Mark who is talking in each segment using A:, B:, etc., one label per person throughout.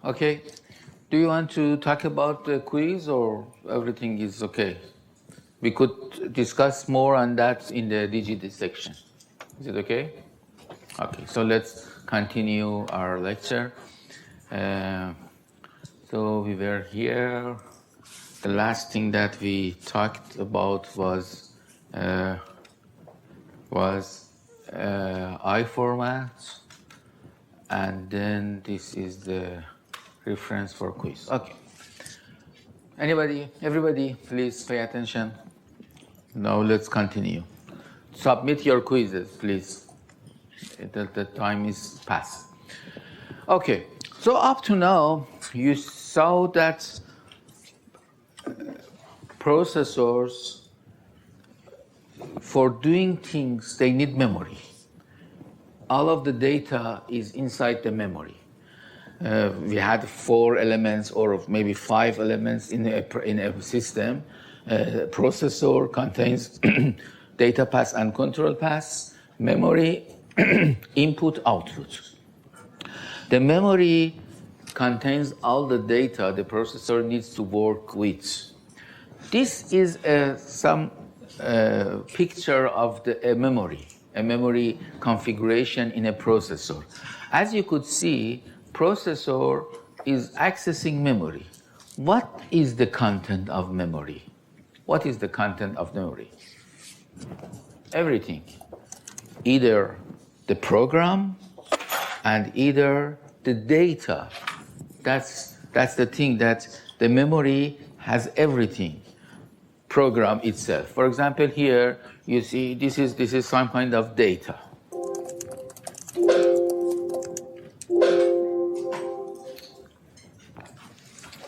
A: Okay. Do you want to talk about the quiz or everything is okay? We could discuss more on that in the digit section. Is it okay? Okay, so let's continue our lecture. So we were here. The last thing that we talked about was I format, and then this is the reference for quiz. Okay. Everybody, please pay attention. Now let's continue. Submit your quizzes, please. The time is past. Okay, so up to now, you saw that processors, for doing things, they need memory. All of the data is inside the memory. We had 4 elements or maybe 5 elements in a system. Processor contains data path and control path, memory, input, output. The memory contains all the data the processor needs to work with. This is some picture of a memory configuration in a processor. As you could see, processor is accessing memory. What is the content of memory? What is the content of memory? Everything. Either the program and either the data. That's the thing, that the memory has everything. Program itself. For example, here you see this is some kind of data.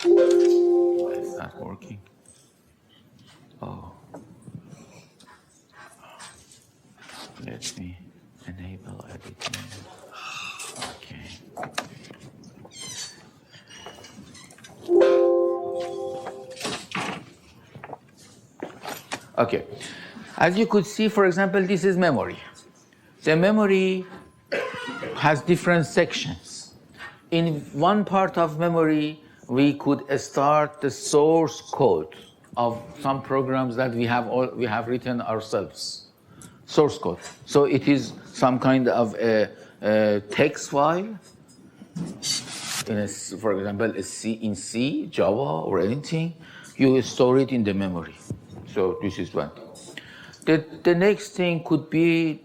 A: Why is that working? Oh. Let me enable editing. Okay. Okay. As you could see, for example, this is memory. The memory has different sections. In one part of memory, we could start the source code of some programs that we have written ourselves. Source code. So it is some kind of a text file. For example, in C, Java, or anything, you store it in the memory. So this is one. The next thing could be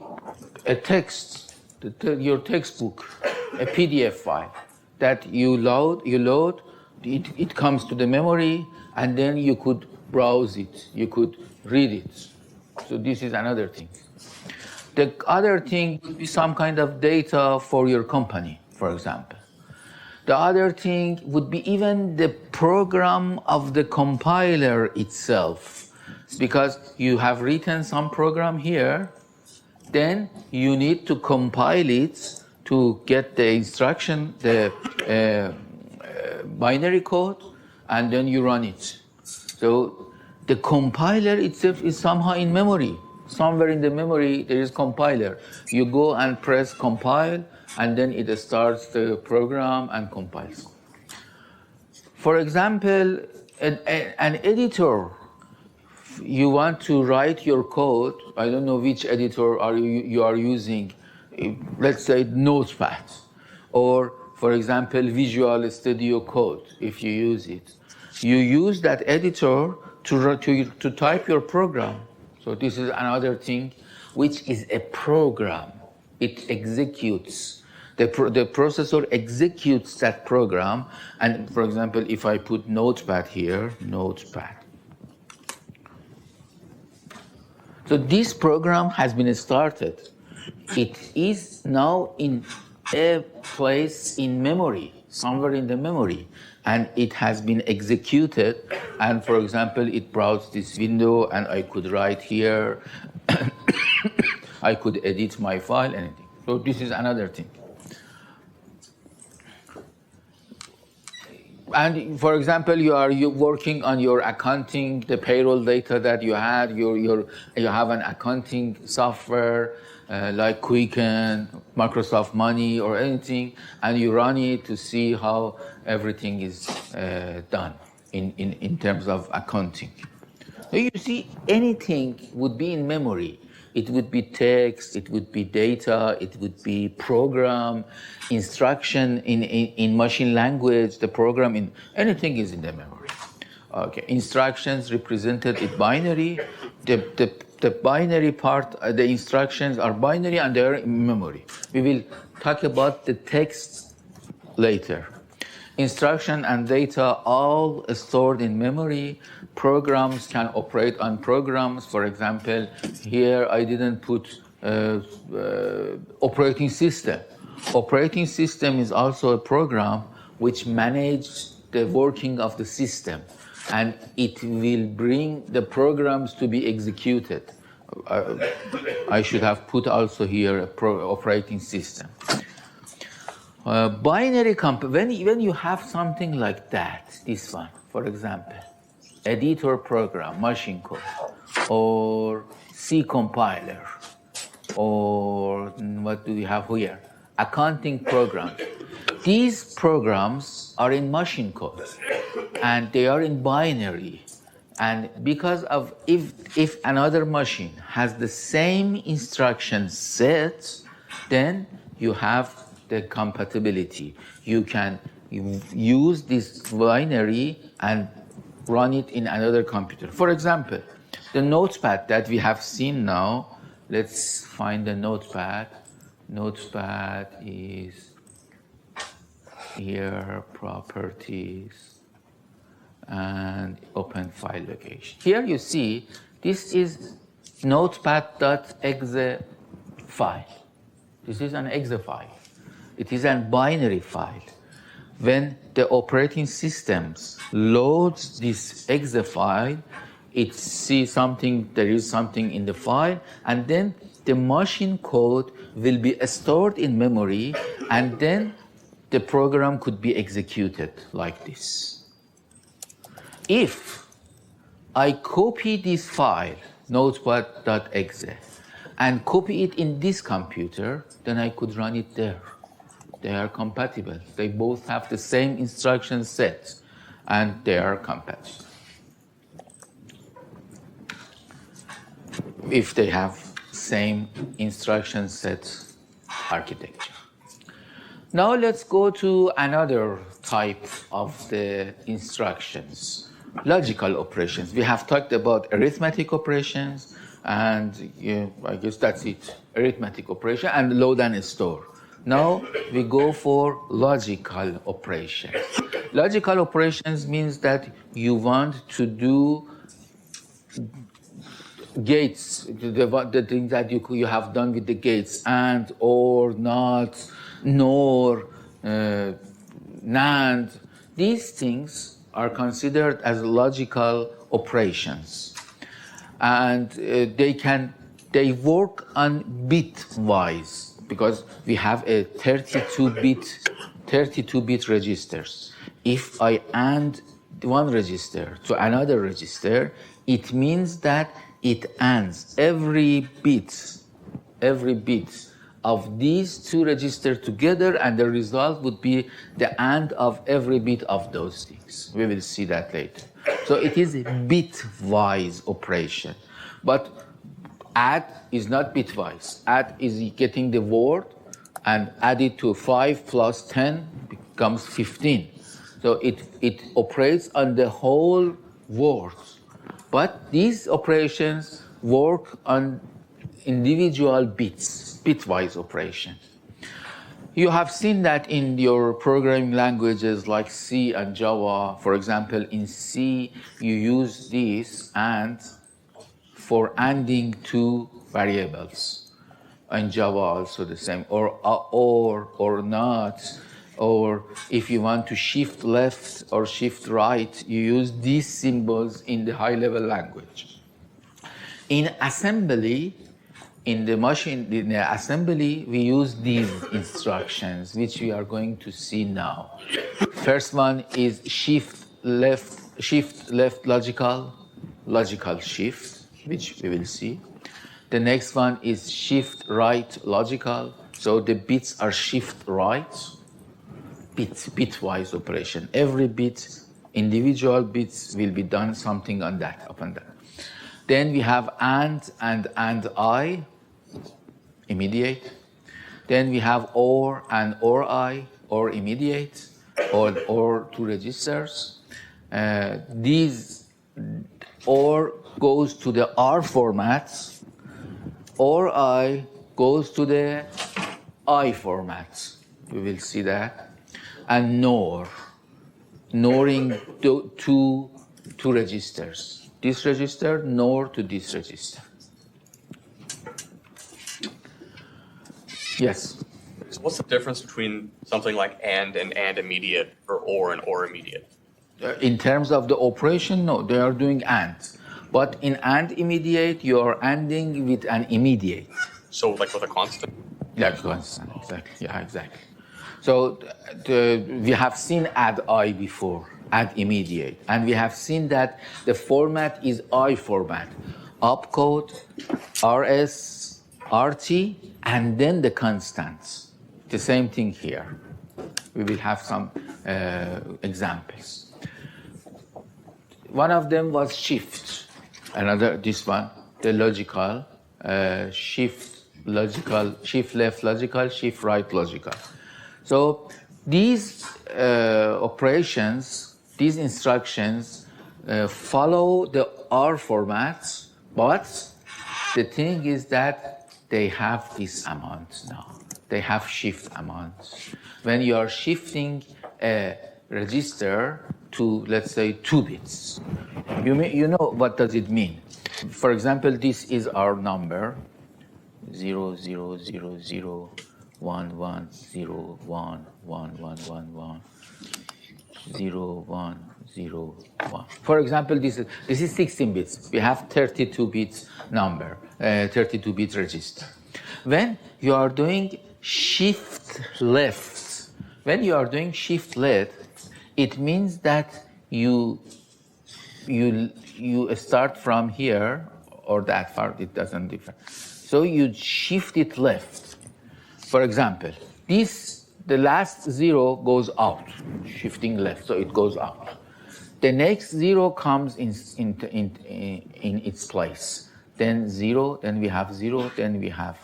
A: a text, your textbook, a PDF file that you load. It comes to the memory, and then you could browse it. You could read it. So this is another thing. The other thing could be some kind of data for your company, for example. The other thing would be even the program of the compiler itself. Because you have written some program here, then you need to compile it to get the instruction, the binary code, and then you run it. So the compiler itself is somehow in memory. Somewhere in the memory there is compiler. You go and press compile, and then it starts the program and compiles. For example, an editor, you want to write your code. I don't know which editor you are using. Let's say Notepad, or for example, Visual Studio Code. If you use it, you use that editor to type your program. So this is another thing, which is a program. It executes. The processor executes that program. And for example, if I put Notepad here, Notepad. So this program has been started. It is now in a place in memory, somewhere in the memory, and it has been executed. And for example, it browsed this window, and I could write here. I could edit my file, anything. So this is another thing. And for example, you are working on your accounting, the payroll data that you had. You have an accounting software, like Quicken, Microsoft Money, or anything, and you run it to see how everything is done in terms of accounting. So you see, anything would be in memory. It would be text, it would be data, it would be program, instruction in machine language, the program in anything is in the memory. Okay, instructions represented in binary. The binary part, the instructions are binary and they're in memory. We will talk about the text later. Instruction and data all stored in memory. Programs can operate on programs. For example, here I didn't put operating system. Operating system is also a program which manages the working of the system, and it will bring the programs to be executed. I should have put also here a operating system. Binary when you have something like that, this one, for example, editor program, machine code, or C compiler, or what do we have here? Accounting program. These programs are in machine code, and they are in binary. And because of if another machine has the same instruction set, then you have the compatibility. You can use this binary and run it in another computer. For example, the notepad that we have seen now, let's find the notepad. Notepad is here, properties, and open file location. Here you see, this is notepad.exe file. This is an exe file. It is a binary file. When the operating systems loads this exe file, it sees something, there is something in the file, and then the machine code will be stored in memory, and then the program could be executed like this. If I copy this file, notepad.exe, and copy it in this computer, then I could run it there. They are compatible. They both have the same instruction set, and they are compatible. If they have same instruction set architecture. Now let's go to another type of the instructions, logical operations. We have talked about arithmetic operations, and I guess that's it, arithmetic operation and load and store. Now we go for logical operations. Logical operations means that you want to do gates, the things that you have done with the gates, and, or, not, nor, NAND. These things are considered as logical operations. And they work on bit-wise, because we have a 32-bit registers. If I add one register to another register, it means that it ANDs every bit of these two registers together, and the result would be the AND of every bit of those things. We will see that later. So it is a bit-wise operation. But add is not bitwise. Add is getting the word and add it to 5 plus 10 becomes 15. So it operates on the whole word. But these operations work on individual bits, bitwise operations. You have seen that in your programming languages like C and Java. For example, in C, you use this AND for ANDing two variables. In Java also the same, or not, or if you want to shift left or shift right, you use these symbols in the high-level language. In assembly, in the assembly, we use these instructions, which we are going to see now. First one is shift left logical shift, which we will see. The next one is shift right logical. So the bits are shift right, bitwise operation. Every bit, individual bits will be done something on that, upon that. Then we have and I, immediate. Then we have or and or I, or immediate, or two registers. These or goes to the R formats, or I goes to the I formats. We will see that. And noring two registers. This register, nor to this register. Yes?
B: So what's the difference between something like and immediate, or and or immediate?
A: In terms of the operation, no, they are doing and. But in and immediate, you are anding with an immediate.
B: So like with a constant?
A: Yeah, constant, exactly. Yeah, exactly. So we have add I before, add immediate. And we have seen that the format is I format. Opcode, RS, RT, and then the constants. The same thing here. We will have some examples. One of them was shift. Another, this one, the logical, shift logical, shift left logical, shift right logical. So these operations, these instructions follow the R formats, but the thing is that they have this amount now. They have shift amounts. When you are shifting a register to, let's say, 2 bits, you know what does it mean. For example, this is our number, 0, 0, 0, 0, 1, 1, 0, 1, 1, 1, 1, 1, 0, 1, 0, 1. For example, this is 16 bits. We have 32 bits number, 32 bit register. When you are doing shift left, it means that you start from here or that far, it doesn't differ. So you shift it left. For example, the last 0 goes out, shifting left, so it goes out. The next 0 comes in its place. Then 0, then we have 0, then we have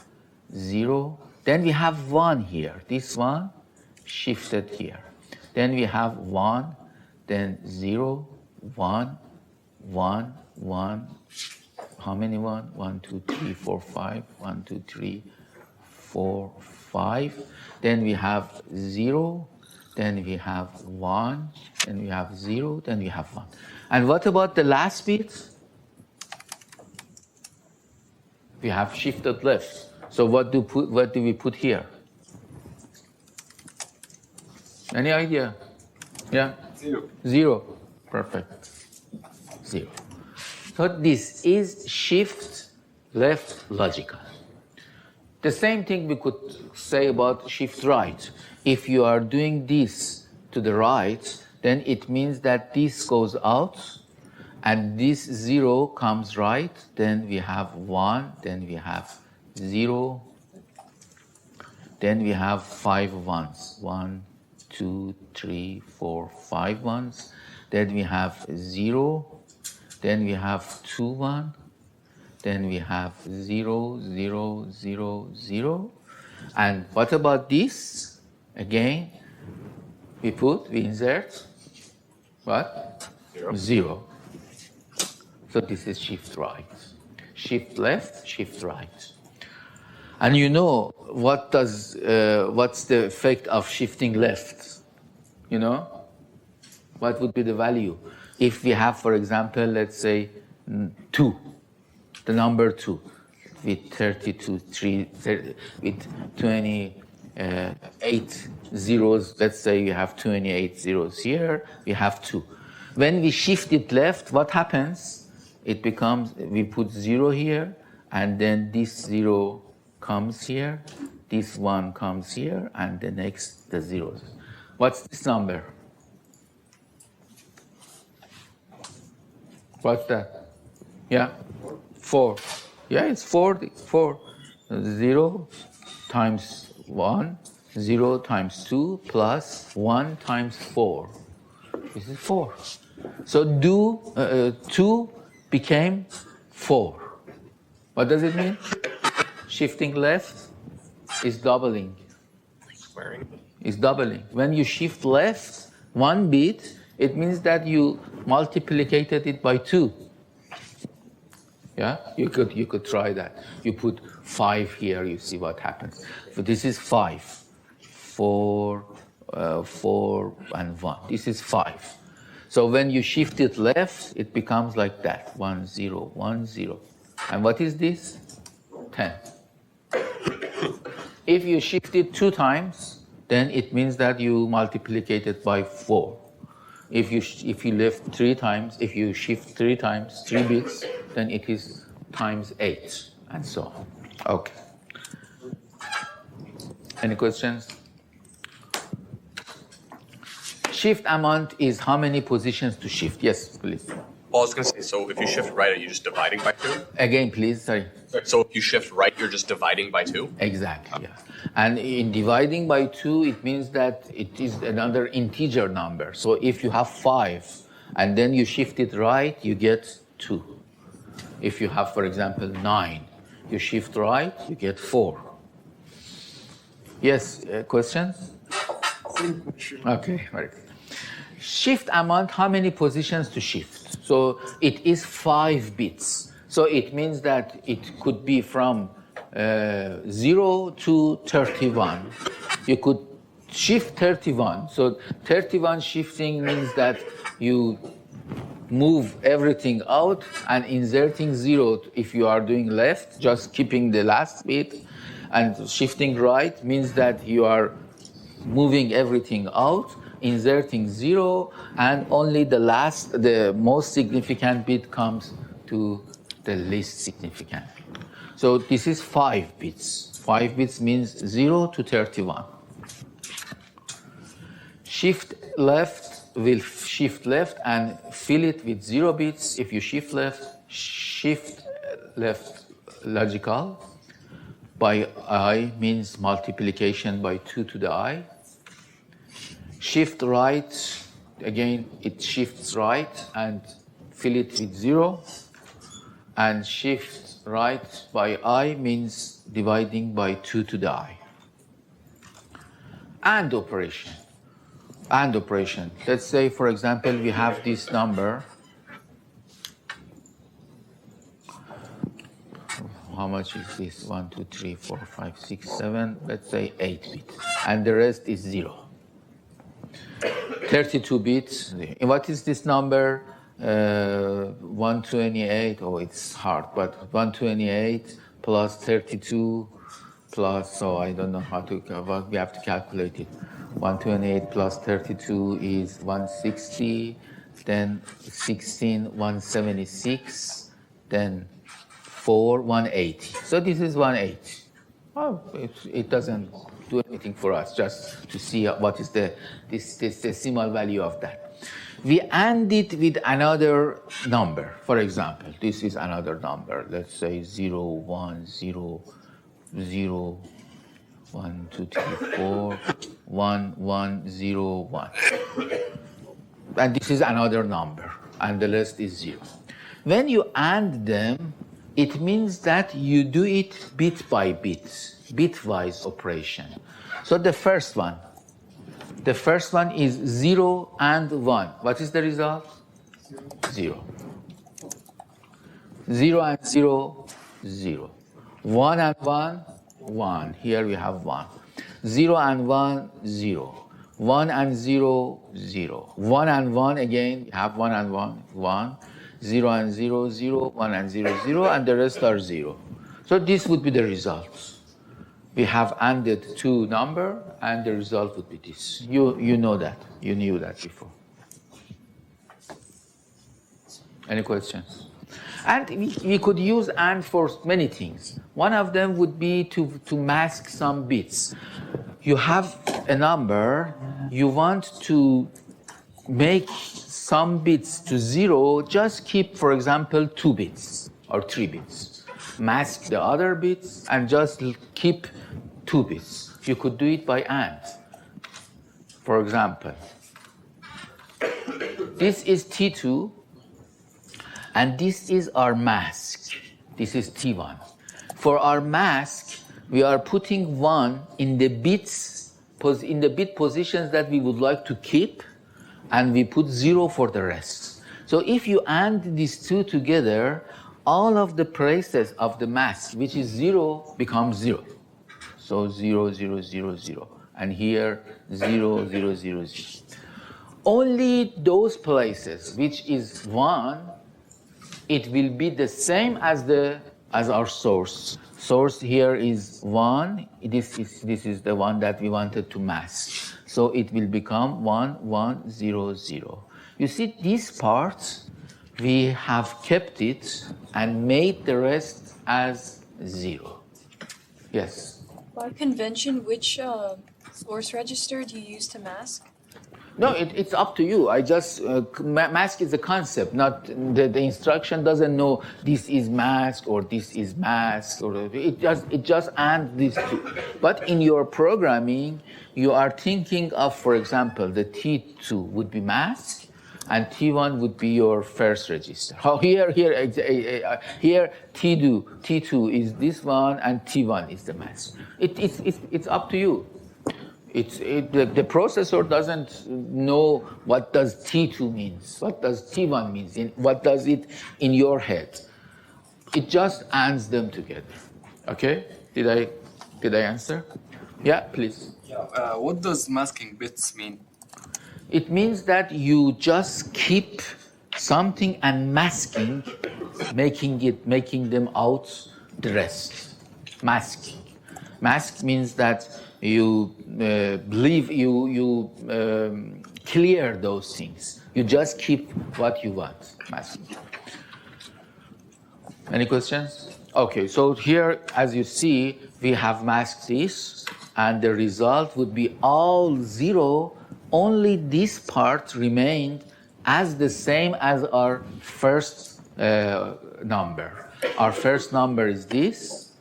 A: 0, then we have 1 here. This one shifted here. Then we have 1, then 0, 1, 1, 1. How many 1? 1, 2, 3, 4, 5. 1, 2, 3, 4, 5. Then we have 0. Then we have 1. Then we have 0. Then we have 1. And what about the last bit? We have shifted left. So what do we put here? Any idea? Yeah?
B: 0.
A: 0. Perfect. 0. So this is shift left logical. The same thing we could say about shift right. If you are doing this to the right, then it means that this goes out and this 0 comes right. Then we have 1, then we have 0, then we have 5 ones. 1, 2, 3, 4, 5 ones. Then we have 0. Then we have 2, 1. Then we have 0, 0, 0, 0. And what about this? Again, we insert what? 0. So this is shift right. Shift left, shift right. And you know what's the effect of shifting left? You know? What would be the value? If we have, for example, let's say 2, the number 2, with 32, 3, 30, with 28 zeros, let's say you have 28 zeros here, we have 2. When we shift it left, what happens? It becomes, we put 0 here, and then this 0 comes here, this 1 comes here, and the next, the zeros. What's this number? What's that? Yeah? 4. Yeah, it's 4. 4. 0 times 1, 0 times 2 plus 1 times 4. This is 4. So 2 became 4. What does it mean? Shifting left is doubling.
B: Squaring.
A: Is doubling. When you shift left 1 bit, it means that you multiplicated it by 2. Yeah, you could try that. You put 5 here, you see what happens. So this is 5, 4, 4 and 1. This is 5. So when you shift it left, it becomes like that: 1, 0, 1, 0. And what is this? 10. If you shift it 2 times, then it means that you multiplicate it by 4. If you left 3 times, if you shift 3 times, 3 bits, then it is times 8, and so on. Okay. Any questions? Shift amount is how many positions to shift. Yes, please.
B: Well, I was going to say, so if you shift right, are you just dividing by 2?
A: Again, please. Sorry.
B: So if you shift right, you're just dividing by 2?
A: Exactly, yeah. And in dividing by 2, it means that it is another integer number. So if you have 5 and then you shift it right, you get 2. If you have, for example, 9, you shift right, you get 4. Yes, questions? Okay, very good. Shift amount, how many positions to shift? So it is 5 bits. So it means that it could be from 0 to 31. You could shift 31. So 31 shifting means that you move everything out and inserting 0 if you are doing left, just keeping the last bit. And shifting right means that you are moving everything out, inserting 0, and only the most significant bit comes to the least significant. So this is 5 bits. 5 bits means 0 to 31. Shift left will shift left and fill it with 0 bits. If you shift left logical. By I means multiplication by 2 to the I. Shift right, again it shifts right and fill it with 0. And shift right by I means dividing by 2 to the I. And operation. And operation. Let's say, for example, we have this number. How much is this? 1, 2, 3, 4, 5, 6, 7. Let's say 8 bits. And the rest is 0. 32 bits. And what is this number? 128. Oh, it's hard, but 128 plus 32 plus, so I don't know how to, we have to calculate it. 128 plus 32 is 160, then 16, 176, then 4, 180. So this is 180. Oh, it doesn't do anything for us, just to see what is the decimal value of that. We AND it with another number. For example, this is another number. Let's say 0, 1, 0, 0, 1, 2, 3, 4, 1, 1, 0, 1. And this is another number, and the rest is 0. When you AND them, it means that you do it bit by bit, bitwise operation. So the first one is 0 and 1. What is the result? 0. 0 and 0, 0. 1 and 1, 1. Here we have 1. 0 and 1, 0. 1 and 0, 0. 1 and 1 again, you have 1 and 1, 1. 0 and 0, 0. 1 and 0, 0. And the rest are 0. So this would be the result. We have ANDed 2 number, and the result would be this. You know that. You knew that before. Any questions? And we could use AND for many things. One of them would be to mask some bits. You have a number, you want to make some bits to 0, just keep, for example, 2 bits or 3 bits. mask the other bits, and just keep 2 bits. You could do it by AND. For example, this is T2, and this is our mask. This is T1. For our mask, we are putting 1 in the bits, in the bit positions that we would like to keep, and we put 0 for the rest. So if you AND these 2 together, all of the places of the mask, which is 0, becomes 0. So 0, 0, 0, 0. And here, 0, 0, 0, 0. Only those places which is 1, it will be the same as our source. Source here is 1. This is the one that we wanted to mask. So it will become 1, 1, 0, 0. You see, these parts, we have kept it and made the rest as 0. Yes?
C: By convention, which source register do you use to mask?
A: No, it's up to you. I just, mask is a concept, not, the instruction doesn't know this is mask or this is mask, or it just AND these 2. But in your programming, you are thinking of, for example, the T2 would be mask, and T1 would be your first register. Here T2 is this one, and T1 is the mask. It's up to you. The processor doesn't know what does T2 means, what does T1 means, what does it in your head. It just ANDs them together. Okay? Did I answer? Yeah, please.
D: Yeah. What does masking bits mean?
A: It means that you just keep something and masking, making them out the rest. Masking. Mask means that you clear those things. You just keep what you want. Masking. Any questions? Okay, so here, as you see, we have masked this, and the result would be all 0. Only this part remained as the same as our first number. Our first number is this,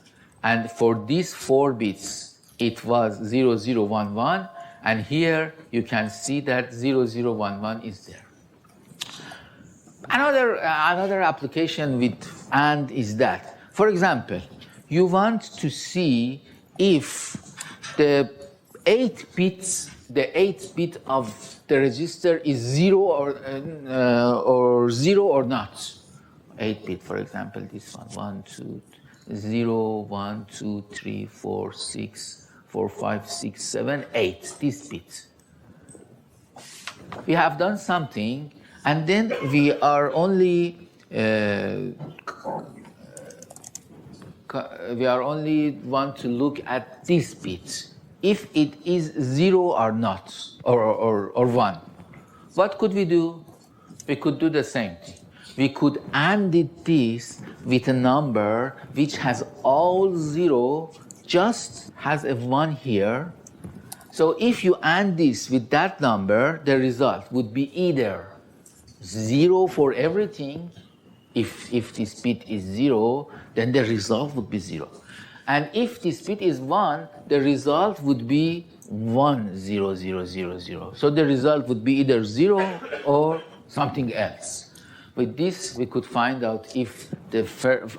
A: and for these 4 bits, it was 0011, and here you can see that 0011 is there. Another application with AND is that, for example, you want to see if the 8 bits, the 8th bit of the register is 0 or 0 or not. 8-bit, for example, this one, 1, 2, 0, 1, 2, 3, 4, 6, 4, 5, 6, 7, 8, this bit. We have done something, and then we are only want to look at this bit, if it is 0 or not, or 1. What could we do? We could do the same thing. We could AND this with a number which has all 0, just has a 1 here. So if you AND this with that number, the result would be either 0 for everything. If this bit is 0, then the result would be 0. And if this bit is 1, the result would be 1, 0, 0, 0, 0. So the result would be either 0 or something else. With this, we could find out if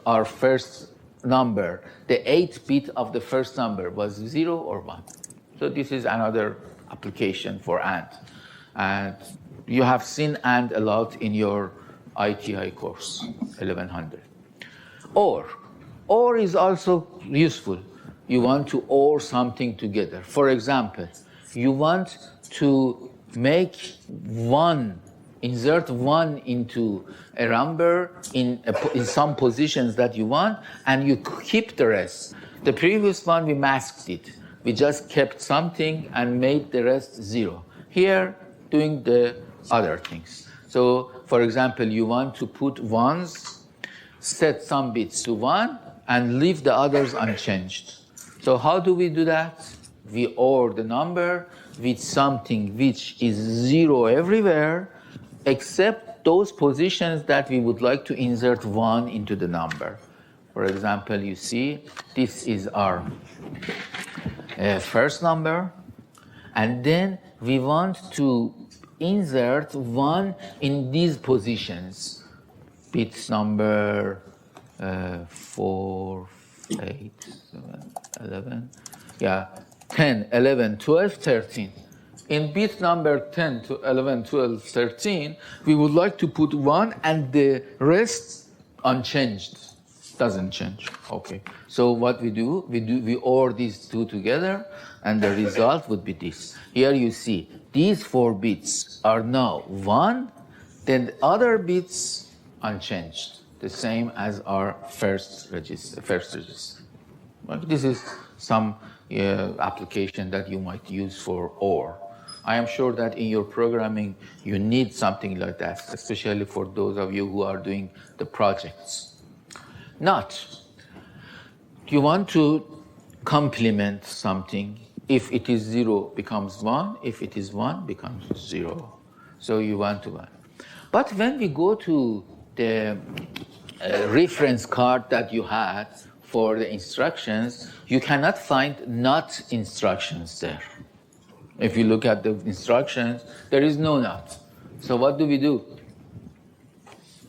A: our first number, the 8th bit of the first number, was 0 or 1. So this is another application for AND. And you have seen AND a lot in your ITI course, 1100. OR is also useful. You want to OR something together. For example, you want to make 1, insert 1 into a number in some positions that you want, and you keep the rest. The previous one, we masked it. We just kept something and made the rest 0. Here, doing the other things. So, for example, you want to put 1s, set some bits to 1, and leave the others unchanged. So how do we do that? We OR the number with something which is 0 everywhere, except those positions that we would like to insert 1 into the number. For example, you see this is our first number, and then we want to insert 1 in these positions. Bits number 4, 8, 7, 11, 10, 11, 12, 13. In bit number 10 to 11, 12, 13, we would like to put 1 and the rest unchanged. Doesn't change. Okay. So what we do, we OR these two together, and the result would be this. Here you see these 4 bits are now 1, then the other bits unchanged, the same as our first register. Well, this is some application that you might use for OR. I am sure that in your programming you need something like that, especially for those of you who are doing the projects. Not. You want to complement something. If it is 0, becomes 1. If it is 1, becomes 0. So you want to 1. But when we go to the reference card that you had for the instructions, you cannot find not instructions there. If you look at the instructions, there is no not. So what do?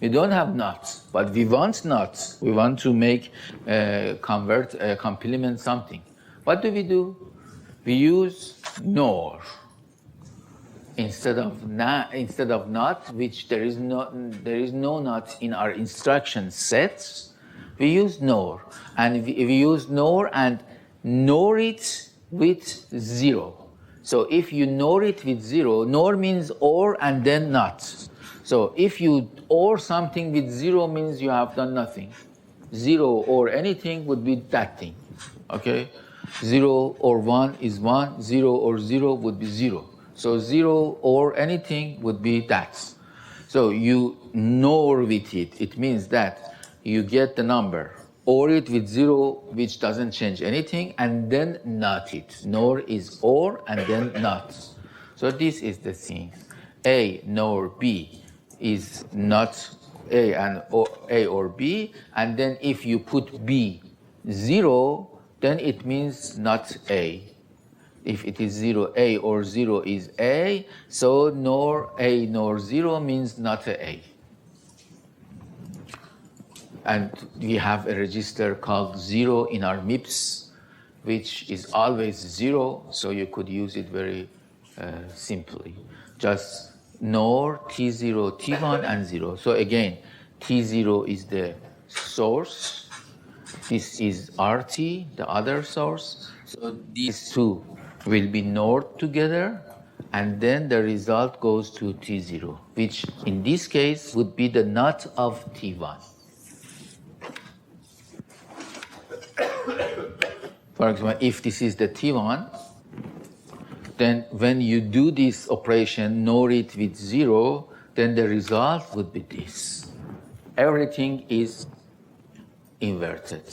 A: We don't have not, but we want not. We want to make, complement something. What do? We use nor instead of not, which there is no not in our instruction sets. We use nor, and we use nor and nor it with 0. So if you nor it with 0, nor means or and then not. So if you or something with 0 means you have done nothing. 0 or anything would be that thing. Okay? 0 or 1 is 1. 0 or 0 would be 0. So 0 or anything would be that. So you nor with it. It means that you get the number. Or it with 0, which doesn't change anything, and then not it. Nor is or and then not. So this is the thing. A nor B is not A and A or B, and then if you put B 0, then it means not A. If it is 0, A or 0 is A, so nor A nor 0 means not A. And we have a register called 0 in our MIPS, which is always 0, so you could use it very simply. Just nor T0, T1, and 0. So again, T0 is the source. This is RT, the other source. So these two will be NOR together, and then the result goes to T0, which in this case would be the NOT of T1. For example, if this is the T1, then when you do this operation, NOR it with 0, then the result would be this. Everything is inverted.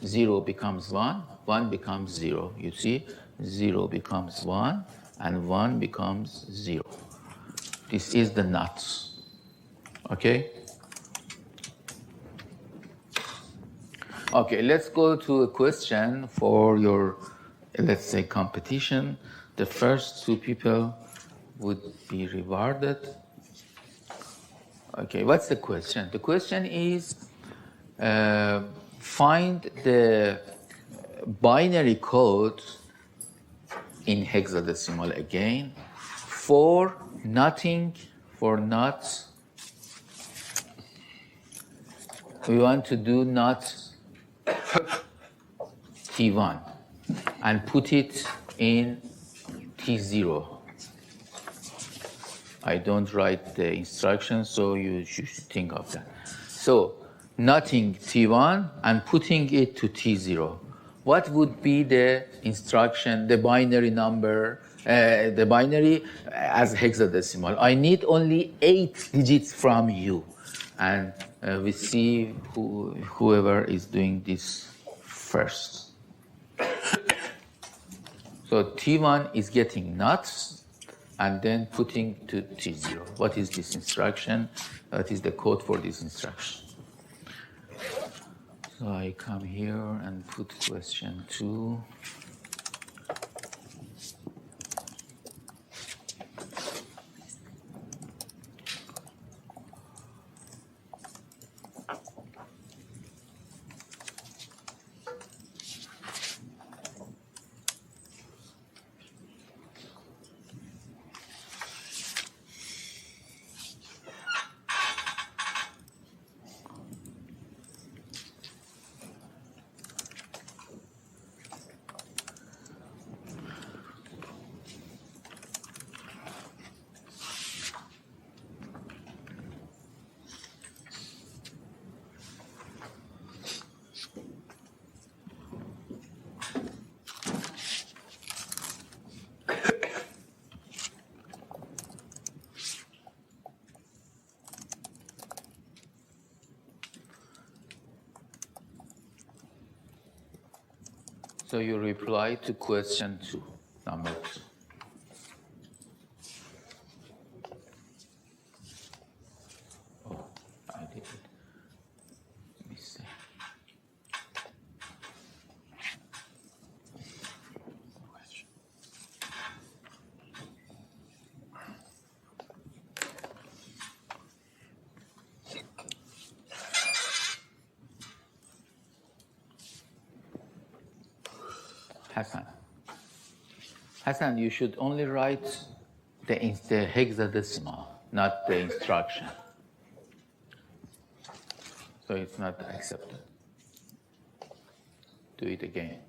A: 0 becomes 1, 1 becomes 0. You see, 0 becomes 1, and 1 becomes 0. This is the NOT. Okay? Okay, let's go to a question for your, let's say, competition. The first two people would be rewarded. Okay, what's the question? The question is, find the binary code in hexadecimal again for nothing, for not. We want to do not T1 and put it in T0. I don't write the instructions, so you should think of that. So nothing T1 and putting it to T0. What would be the instruction, the binary number, the binary as hexadecimal? I need only 8 digits from you. And we see whoever is doing this first. So T1 is getting nuts and then putting to T0. What is this instruction? That is the code for this instruction. So I come here and put question 2. So you reply to question 2, number 2. Oh, I did it. Mistake. Hassan. Hassan, you should only write the hexadecimal, not the instruction. So it's not accepted. Do it again.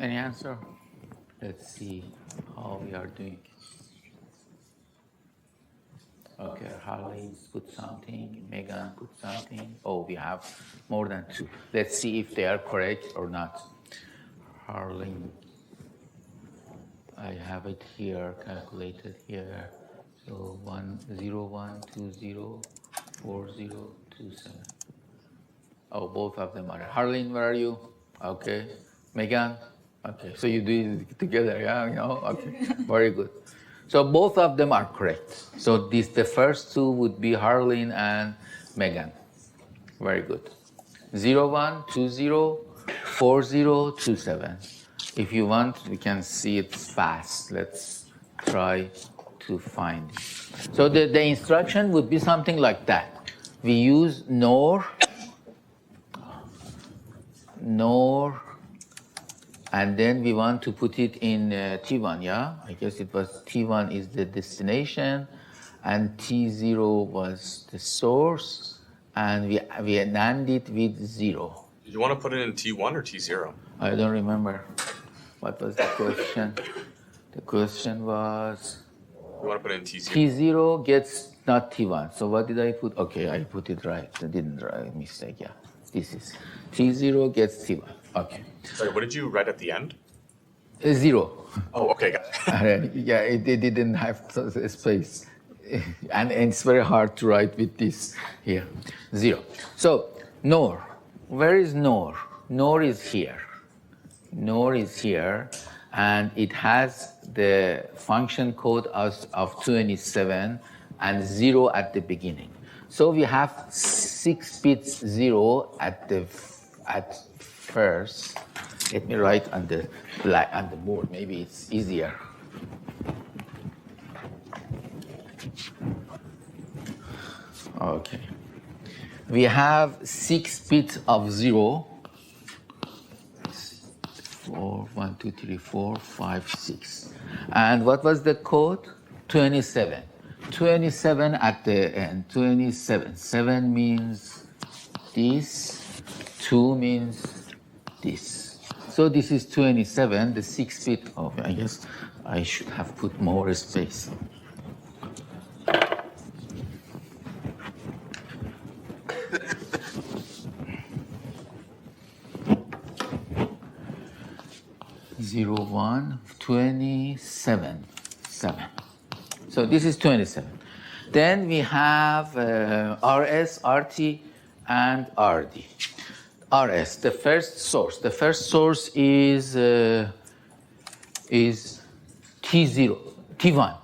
A: Any answer? Let's see how we are doing. Okay, Harley put something, Megan put something. Oh, we have more than 2. Let's see if they are correct or not. Harley, I have it here, calculated here. So 101204027. Oh, both of them are. Harleen, where are you? Okay. Megan? Okay. So you do it together, yeah? You know? Okay. Very good. So both of them are correct. So the first 2 would be Harleen and Megan. Very good. 01204027. If you want, we can see it fast. Let's try to find it. So the instruction would be something like that. we use nor, and then we want to put it in T1, yeah? I guess it was T1 is the destination, and T0 was the source, and we NAND it with 0.
B: Did you want to put it in T1 or T0?
A: I don't remember. What was the question? The question was...
B: You want to put it in T0?
A: T0 gets not T1. So what did I put? Okay, I put it right. I didn't write mistake, yeah. This is T0 gets T1. Okay.
B: Sorry, what did you write at the end?
A: 0.
B: Oh, okay, got it.
A: Yeah, it didn't have space. And it's very hard to write with this here. 0. So, nor. Where is nor? Nor is here. Nor is here. And it has the function code of 27 and 0 at the beginning. So we have 6 bits 0 at first. Let me write on the board. Maybe it's easier. Okay. We have 6 bits of 0. 4, 1, 2, 3, 4, 5, 6. And what was the code? 27. 27 at the end. 27. 7 means this. 2 means this. So this is 27, the 6 bit. Oh, I guess I should have put more space. Zero, 1, 27, 7. So this is 27. Then we have RS, RT, and RD. RS, the first source. The first source is T0, T1.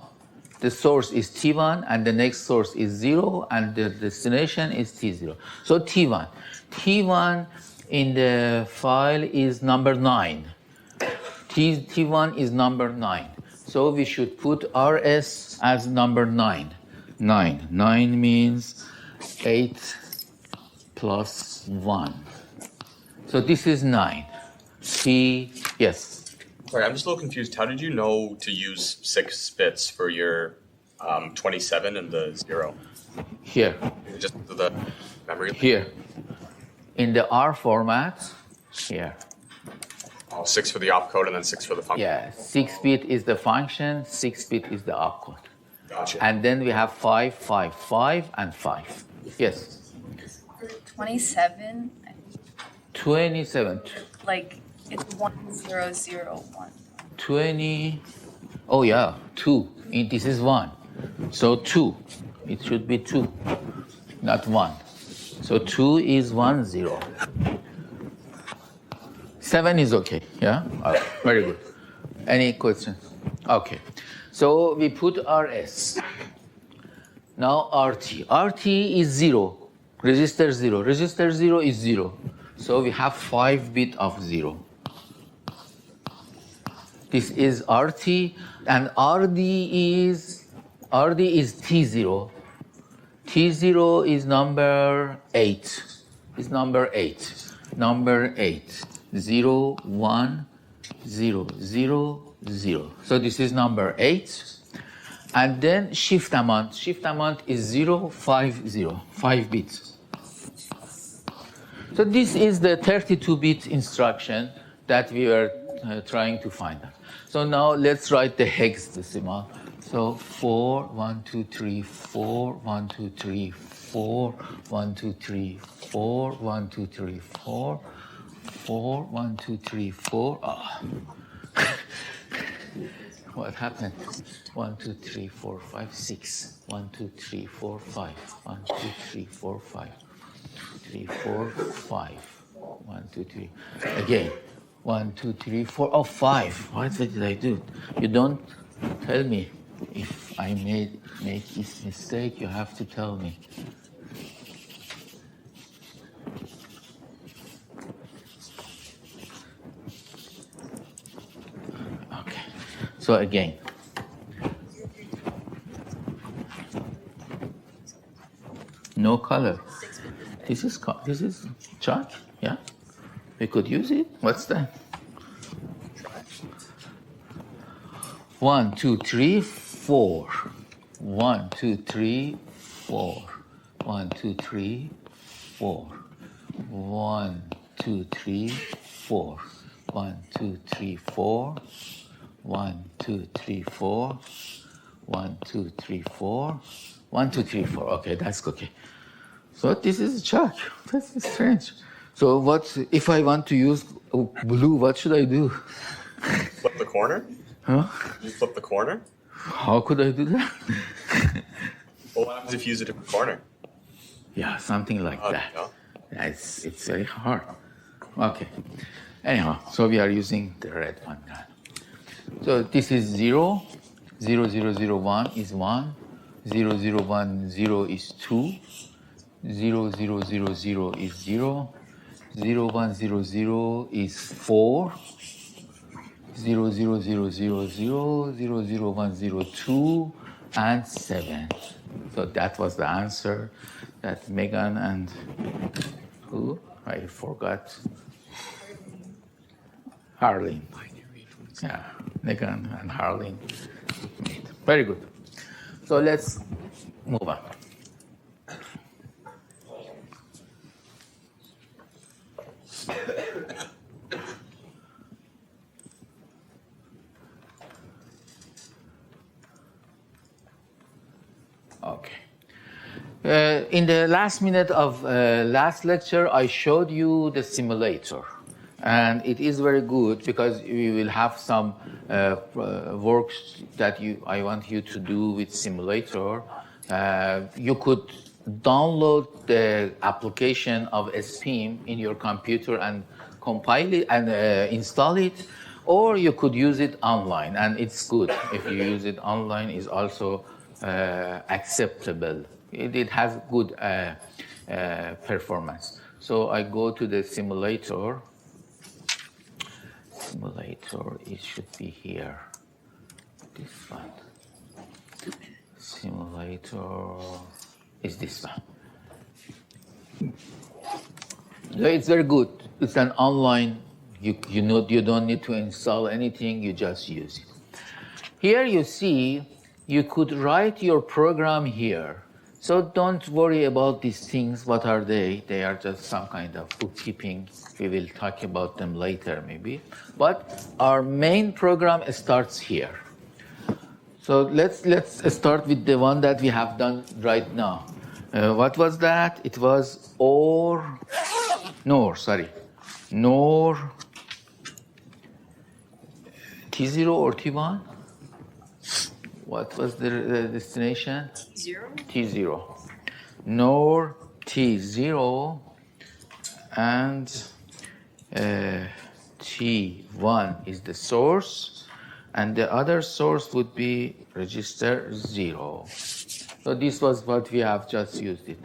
A: The source is T1, and the next source is 0, and the destination is T0. So T1. T1 in the file is number 9. T1 is number 9. So we should put RS as number 9. 9. 9 means 8 plus 1. So this is 9. Yes?
B: Sorry, I'm just a little confused. How did you know to use 6 bits for your 27 and the 0?
A: Here.
B: Just the memory?
A: Here. In the R format, here.
B: Oh, 6 for the opcode and then 6 for the function.
A: Yeah, 6 bit is the function, 6 bit is the opcode.
B: Gotcha.
A: And then we have 5, 5, 5, and 5. Yes?
E: 27,
A: 27.
E: like it's 1001.
A: 20. Oh, yeah, 2. This is 1. So 2. It should be 2, not 1. So 2 is 1, 0. 7 is okay, yeah? Very good. Any questions? Okay. So we put RS. Now RT. RT is 0. Register 0. Register 0 is 0. So we have 5 bit of 0. This is RT, and RD is T0. T0 is number 8. Is number 8. Number 8. 0, 1, 0, 0, 0. So this is number 8. And then shift amount. Shift amount is 0, 5, 0. 5 bits. So this is the 32-bit instruction that we were trying to find out. So now let's write the hexadecimal. So 4, 1, 2, 3, 4, 1, 2, 3, 4, 1, 2, 3, 4, 1, 2, 3, 4, 4, 1, 2, 3, 4. Oh. What happened? 1, 2, 3, 4, 5, 6. 1, 2, 3, 4, 5. 1, 2, 3, 4, 5. 3, 4, 5. 1, 2, 3. Again. 1, 2, 3, 4. Oh, 5. What did I do? You don't tell me. If I make this mistake, you have to tell me. Okay. So again. No color. This is chalk. Yeah, we could use it. What's that? 1, 2, 3, 4. 1, 2, 3, 4. 1, 2, 3, 4. 1, 2, 3, 4. 1, 2, 3, 4. 1, 2, 3, 4. 1, 2, 3, 4. 1, 2, 3, 4. Okay, that's okay. So this is chalk. That's strange. So what if I want to use blue? What should I do?
B: Flip the corner?
A: Huh?
B: You flip the corner?
A: How could I do that?
B: Well, what happens if you use a different corner?
A: Yeah, something like that.
B: Yeah.
A: Yeah, it's very hard. Okay. Anyhow, so we are using the red one now. So this is 0. 0, 0, 0, 1 is 1. 0, 0, 1, 0 is 2. 0, 0, 0, 0 is 0. 0, 1, 0, 0 is 4. 0, 0, 0, 0, 0, 0, 0, 1, 0, 2, and 7. So that was the answer that Megan and who? I forgot. Harleen. Yeah, Megan and Harleen made. Very good. So let's move on. Okay. In the last minute of last lecture, I showed you the simulator. And it is very good because we will have some works that I want you to do with simulator. You could download the application of SPIM in your computer and compile it and install it, or you could use it online. And it's good if you use it online. Is also acceptable. It has good performance. So I go to the simulator. Simulator, it should be here. This one. Simulator is this one. So it's very good. It's an online. You don't need to install anything. You just use it. Here you see you could write your program here. So don't worry about these things. What are they? They are just some kind of bookkeeping. We will talk about them later maybe. But our main program starts here. So let's start with the one that we have done right now. What was that? It was NOR T0 or T1? What was the destination?
E: Zero.
A: T0. NOR T0 and T1 is the source, and the other source would be register 0. So this was what we have just used it.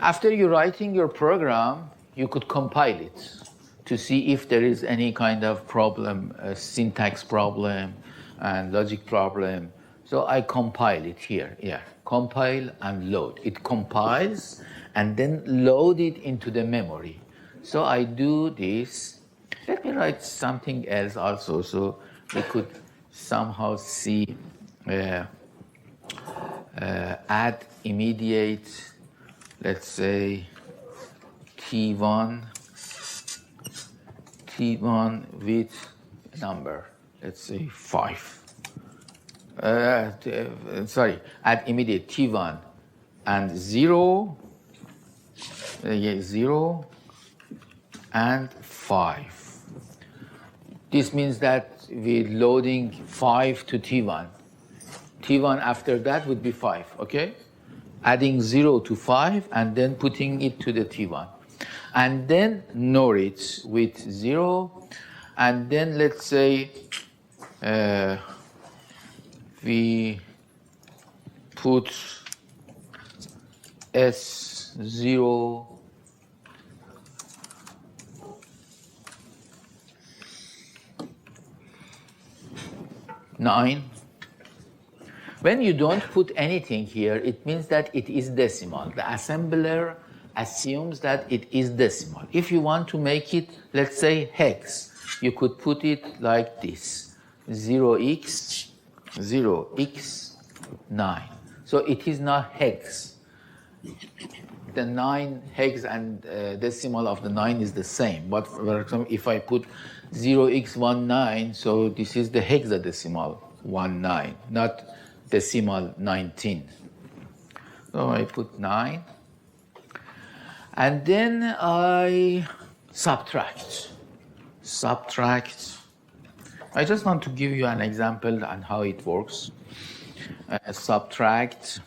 A: After you writing your program, you could compile it to see if there is any kind of problem, syntax problem and logic problem. So I compile it here. Yeah, compile and load. It compiles and then load it into the memory. So I do this. Let me write something else also so we could somehow see add immediate, let's say T1 with number, let's say 5. Add immediate T1 and 0, 0 and 5. This means that we're loading 5 to T1. T1 after that would be 5, okay? Adding 0 to 5 and then putting it to the T1. And then NOR it with 0. And then let's say we put S0 9. When you don't put anything here, it means that it is decimal. The assembler assumes that it is decimal. If you want to make it, let's say, hex, you could put it like this, 0x, 0x9. So it is not hex. The 9 hex and decimal of the 9 is the same. But for example, if I put 0x19, so this is the hexadecimal 19, not decimal 19. So I put 9. And then I subtract. I just want to give you an example on how it works. Subtract.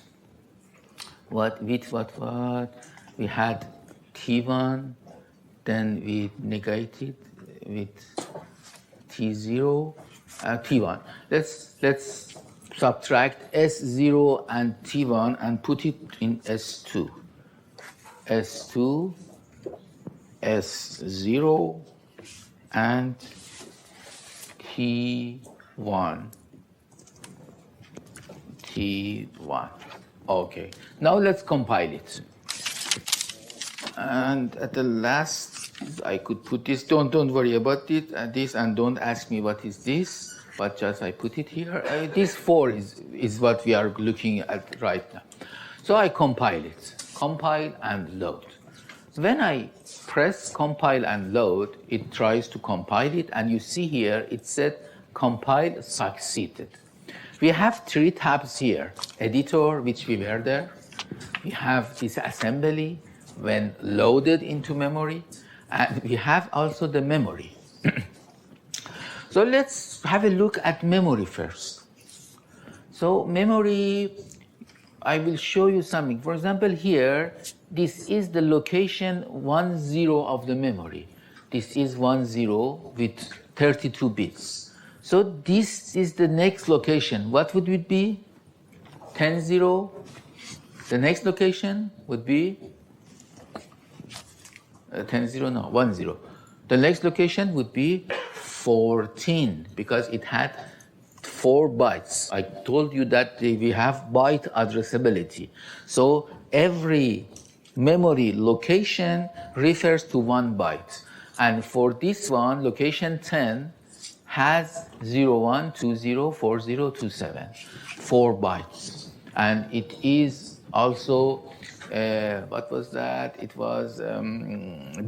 A: What we had T1, then we negated with T0, T1. Let's subtract S0 and T1 and put it in S2. S2, S0, and T1. Okay, now let's compile it. And at the last, I could put this. Don't worry about it. This, and don't ask me what is this. But just I put it here. This 4 is what we are looking at right now. So I compile it. Compile and load. When I press compile and load, it tries to compile it. And you see here, it said compile succeeded. We have 3 tabs here. Editor, which we were there. We have disassembly when loaded into memory. And we have also the memory. So let's have a look at memory first. So memory, I will show you something. For example, here, this is the location 10 of the memory. This is 10 with 32 bits. So this is the next location. What would it be? 10, 0. The next location would be 10, 0, no, 1, 0. The next location would be 14 because it had 4 bytes. I told you that we have byte addressability. So every memory location refers to 1 byte. And for this one, location 10 has 01, 20, 40, 27, 4 bytes. And it is also, what was that? It was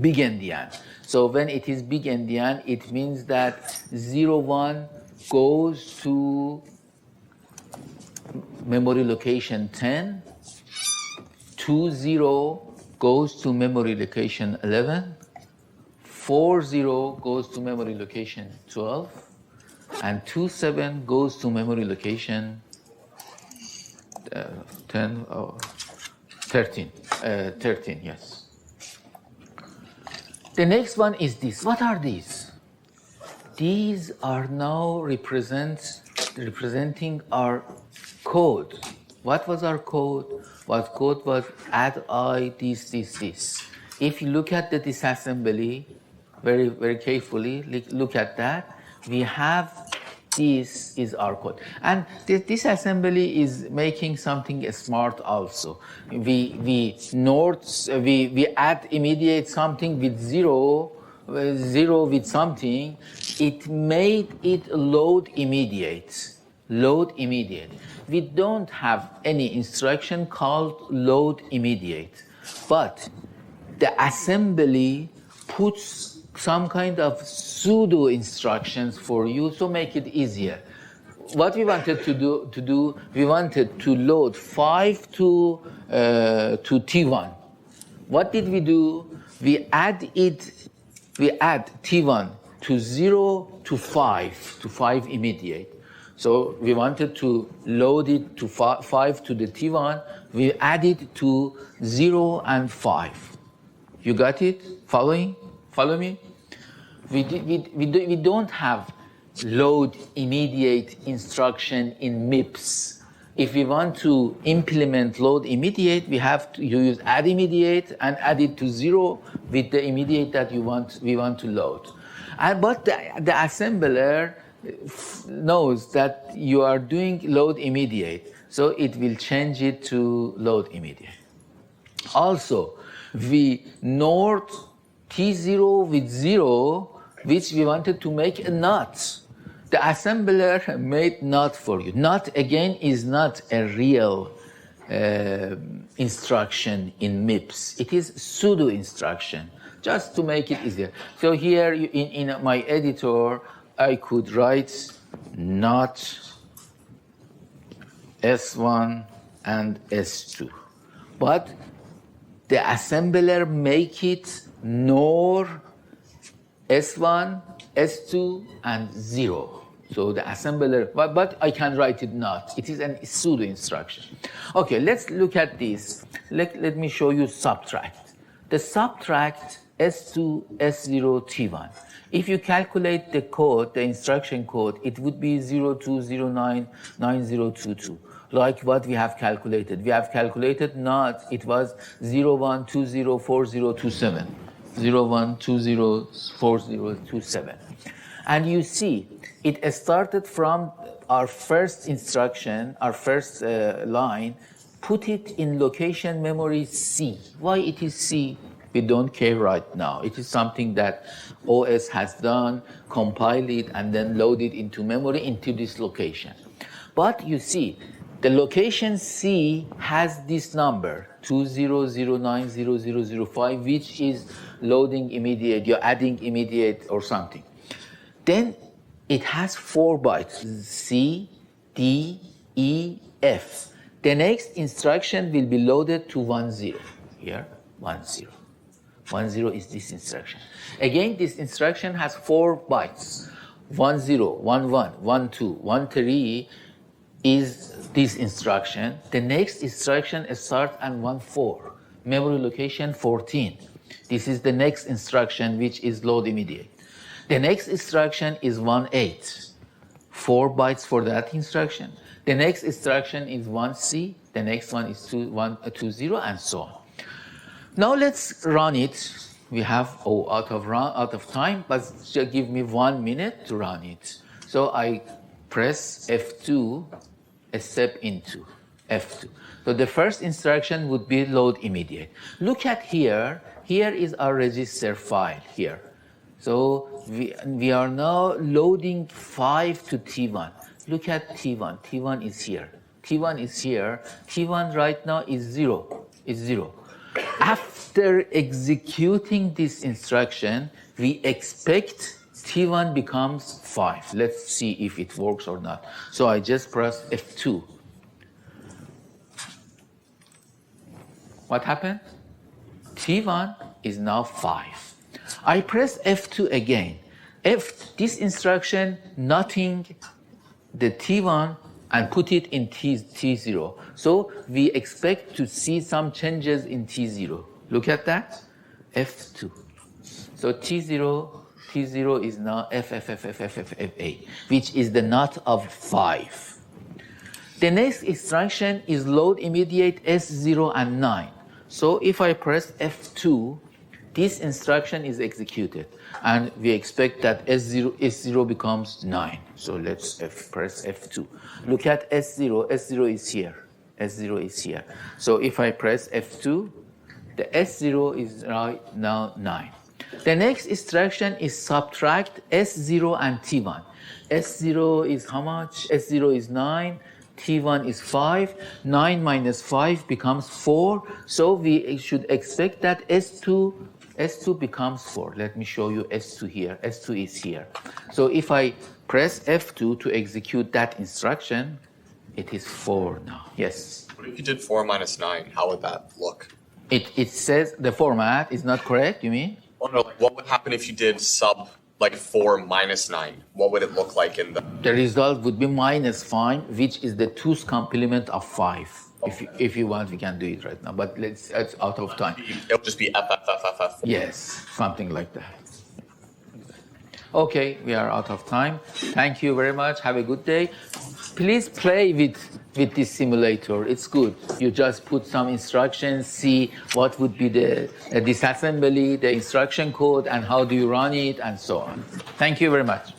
A: big endian. So when it is big endian, it means that 01 goes to memory location 10, 20 goes to memory location 11, 40 goes to memory location 12, and 27 goes to memory location 13. 13, yes. The next one is this. What are these? These are now representing our code. What was our code? What code was add I, this. If you look at the disassembly, very, very carefully, look at that. We have this is our code. And this assembly is making something smart also. We add immediate something with 0 with something. It made it load immediate. We don't have any instruction called load immediate. But the assembly puts some kind of pseudo instructions for you to make it easier. What we wanted to do, we wanted to load 5 to T1. What did we do? We add T1 to 0 to 5 immediate. So we wanted to load it to 5 to the T1. We added to 0 and 5. You got it? Follow me? We don't have load immediate instruction in MIPS. If we want to implement load immediate, we have to use add immediate and add it to 0 with the immediate that we want to load. But the assembler knows that you are doing load immediate. So it will change it to load immediate. Also, we NOR T0 with 0, which we wanted to make a NOT. The assembler made NOT for you. NOT, again, is not a real instruction in MIPS. It is pseudo instruction, just to make it easier. So here in my editor, I could write NOT S1 and S2. But the assembler make it NOR S1, S2, and 0. So the assembler, but I can write it not. It is a pseudo instruction. Okay, let's look at this. Let me show you subtract. The subtract S2, S0, T1. If you calculate the code, the instruction code, it would be 0209 9022. Like what we have calculated. We have calculated not, it was 01204027. 01204027. And you see, it started from our first instruction, our first line, put it in location memory C. Why it is C? We don't care right now. It is something that OS has done, compile it, and then load it into memory into this location. But you see, the location C has this number, 20090005, which is loading immediate, you're adding immediate or something. Then it has 4 bytes, C, D, E, F. The next instruction will be loaded to 10. Here, 10. 10 is this instruction. Again, this instruction has 4 bytes. 10, 11, 12, 13 is this instruction. The next instruction starts at 14, memory location 14. This is the next instruction, which is load immediate. The next instruction is 18, 4 bytes for that instruction. The next instruction is 1C, the next one is 20, and so on. Now let's run it. We have out of time, but just give me 1 minute to run it. So I press F2, a step into F2. So the first instruction would be load immediate. Look at here. Here is our register file here. So we are now loading 5 to T1. Look at T1. T1 is here. T1 is here. T1 right now is 0. Is 0. After executing this instruction, we expect T1 becomes 5. Let's see if it works or not. So I just press F2. What happened? T1 is now 5. I press F2 again. This instruction, nothing, the T1, and put it in T0. So we expect to see some changes in T0. Look at that, F2. So T0 is now FFFFFFA, which is the NOT of 5. The next instruction is load immediate S0 and 9. So if I press F2, this instruction is executed, and we expect that S0 becomes 9. So let's press F2. Look at S0. S0 is here. S0 is here. So if I press F2, the S0 is right now 9. The next instruction is subtract S0 and T1. S0 is how much? S0 is 9. T1 is 5. 9 minus 5 becomes 4. So we should expect that S2 becomes 4. Let me show you S2 here. S2 is here. So if I press F2 to execute that instruction, it is 4 now. Yes?
B: What if you did 4 minus 9? How would that look?
A: It says the format is not correct, you mean?
B: Oh no, like what would happen if you did sub like 4 minus 9? What would it look like in the...
A: The result would be minus 5, which is the 2's complement of 5.
B: Okay.
A: If you want, we can do it right now, but it's out of time.
B: It'll just be FFFFF.
A: Yes, something like that. Okay, we are out of time. Thank you very much. Have a good day. Please play with this simulator. It's good. You just put some instructions, see what would be the disassembly, the instruction code, and how do you run it, and so on. Thank you very much.